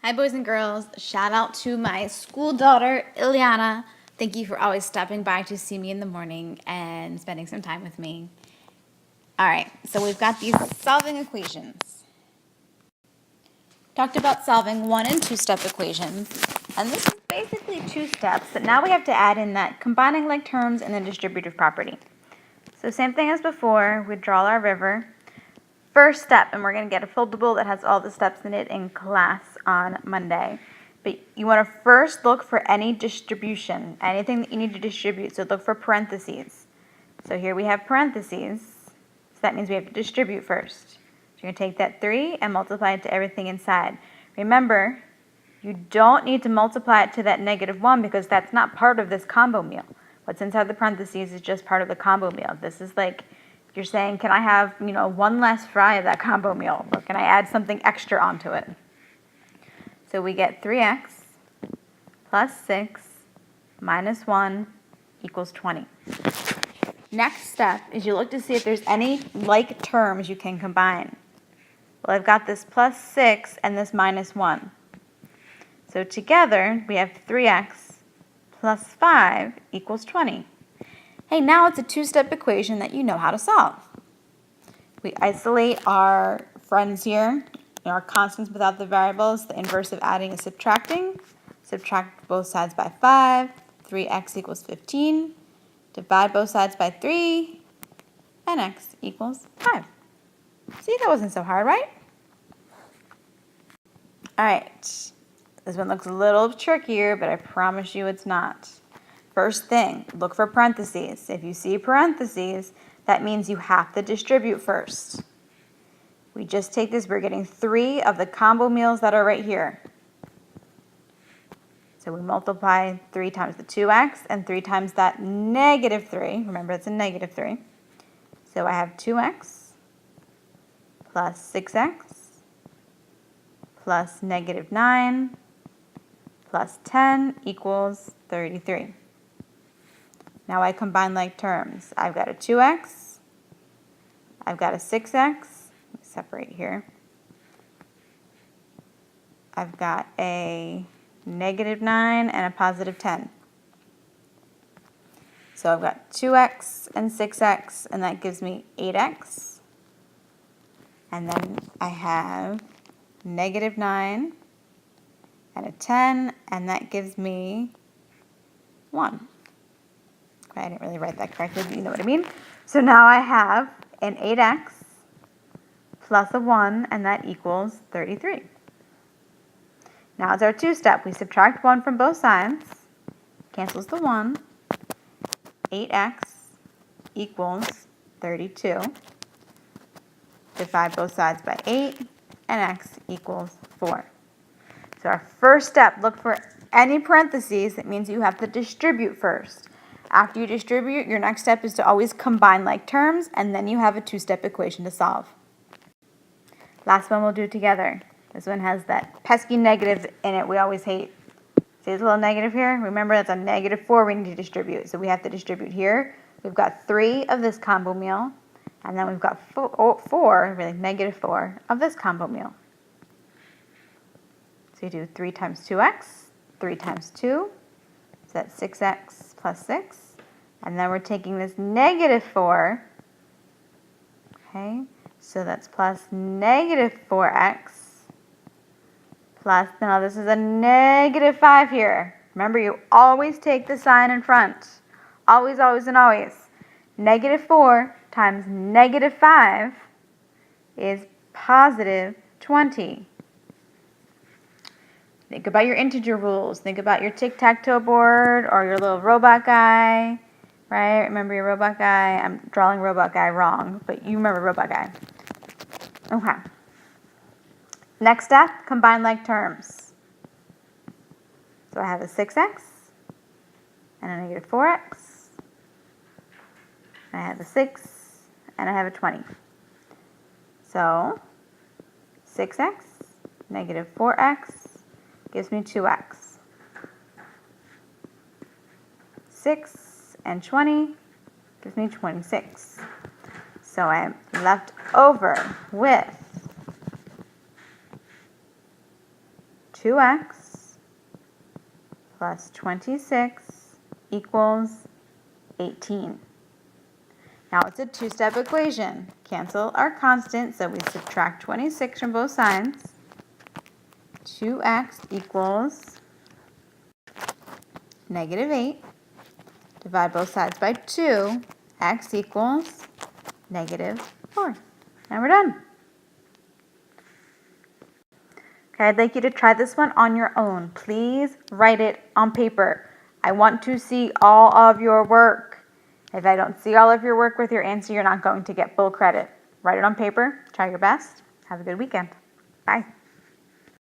Hi, boys and girls. Shout out to my school daughter, Ileana. Thank you for always stopping by to see me in the morning and spending some time with me. All right, so we've got these solving equations. Talked about solving 1 and 2 step equations, and this is basically 2 steps, but now we have to add in that combining like terms and the distributive property. So same thing as before, we draw our river. First step, and we're going to get a foldable that has all the steps in it in class on Monday. But you want to first look for any distribution, anything that you need to distribute. So look for parentheses. So here we have parentheses. So that means we have to distribute first. So you're going to take that 3 and multiply it to everything inside. Remember, you don't need to multiply it to that -1 because that's not part of this combo meal. What's inside the parentheses is just part of the combo meal. This is like you're saying, can I have, one less fry of that combo meal? Or can I add something extra onto it? So we get 3x plus 6 minus 1 equals 20. Next step is you look to see if there's any like terms you can combine. Well, I've got this plus 6 and this minus 1. So together we have 3x plus 5 equals 20. Hey, now it's a 2-step equation that you know how to solve. We isolate our friends here, our constants without the variables. The inverse of adding is subtracting. Subtract both sides by 5. 3x equals 15. Divide both sides by 3. And x equals 5. See, that wasn't so hard, right? All right. This one looks a little trickier, but I promise you it's not. First thing, look for parentheses. If you see parentheses, that means you have to distribute first. We just take this, we're getting 3 of the combo meals that are right here. So we multiply 3 times the 2x and 3 times that -3. Remember, it's a -3. So I have 2x plus 6x plus -9 plus 10 equals 33. Now I combine like terms. I've got a 2x, I've got a 6x, let me separate here. I've got a -9 and a positive 10. So I've got 2x and 6x, and that gives me 8x. And then I have -9 and a 10, and that gives me 1. I didn't really write that correctly, but you know what I mean. So now I have an 8x plus a 1, and that equals 33. Now it's our 2-step. We subtract 1 from both sides, cancels the 1. 8x equals 32. Divide both sides by 8, and x equals 4. So our first step, look for any parentheses. That means you have to distribute first. After you distribute, your next step is to always combine like terms, and then you have a 2-step equation to solve. Last one we'll do together. This one has that pesky negative in it we always hate. See this little negative here? Remember, that's a -4 we need to distribute. So we have to distribute here. We've got 3 of this combo meal, and then we've got 4, really -4 of this combo meal. So you do 3 times 2x, 3 times 2. So that's 6x plus 6. And then we're taking this -4. Okay, so that's plus -4x. Plus, now this is a -5 here. Remember, you always take the sign in front. Always, always, and always. -4 times -5 is positive 20. Think about your integer rules. Think about your tic-tac-toe board or your little robot guy, right? Remember your robot guy? I'm drawing robot guy wrong, but you remember robot guy. Okay. Next step, combine like terms. So I have a 6x and a -4x. I have a 6 and I have a 20. So 6x -4x gives me 2x. 6 and 20 gives me 26. So I'm left over with 2x plus 26 equals 18. Now it's a two-step equation. Cancel our constant, so we subtract 26 from both sides. 2x equals -8. Divide both sides by 2. X equals -4. And we're done. Okay, I'd like you to try this one on your own. Please write it on paper. I want to see all of your work. If I don't see all of your work with your answer, you're not going to get full credit. Write it on paper. Try your best. Have a good weekend. Bye.